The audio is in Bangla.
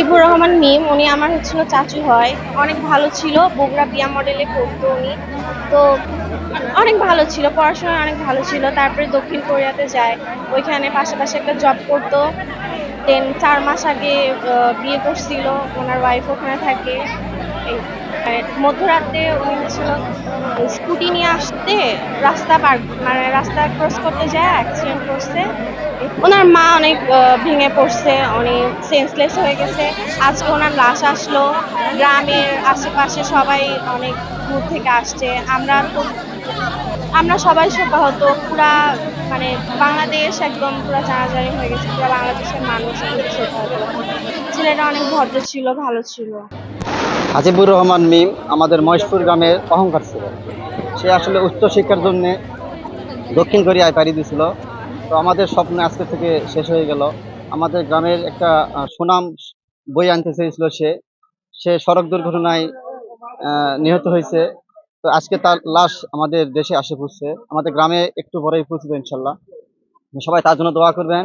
হাসিবুর রহমান মিম, উনি আমার হচ্ছিল চাচু হয়। অনেক ভালো ছিল, বগুড়া বিয়া মডেলে পড়তো উনি। তো অনেক ভালো ছিল, পড়াশোনায় অনেক ভালো ছিল। তারপরে দক্ষিণ কোরিয়াতে যায়, ওইখানে পাশাপাশি একটা জব করতো। দেন 4 মাস আগে বিয়ে করছিল, ওনার ওয়াইফ ওখানে থাকে। এই মধ্যরাতে উনি হচ্ছিল স্কুটি নিয়ে আসতে রাস্তা পার মানে রাস্তা ক্রস করতে যায় অ্যাক্সিডেন্ট করছে। ওনার মা অনেক ভেঙে পড়ছে, অনেক সেন্সলেস হয়ে গেছে। আজকে ওনার লাশ আসলো, গ্রামের আশেপাশে সবাই অনেক দূর থেকে আসছে। আমরা সবাই শোকাহত, পুরা মানে বাংলাদেশ একদম পুরা জানাজানি হয়ে গেছে, পুরা বাংলাদেশের মানুষ খুব শোকাহত। ছেলেটা অনেক ভদ্র ছিল, ভালো ছিল। হাজিবুর রহমান মিম আমাদের মহেশপুর গ্রামের অহংকার ছিল। সে আসলে উচ্চ শিক্ষার জন্য দক্ষিণ কোরিয়ায় পাড়ি দিয়েছিল। তো আমাদের স্বপ্ন আজকে থেকে শেষ হয়ে গেল। আমাদের গ্রামের একটা সুনাম বই আনতে চেয়েছিল সে। সে সড়ক দুর্ঘটনায় নিহত হয়েছে। তো আজকে তার লাশ আমাদের দেশে আসে পড়ছে, আমাদের গ্রামে একটু পরেই পৌঁছবে ইনশাল্লাহ। সবাই তার জন্য দোয়া করবেন।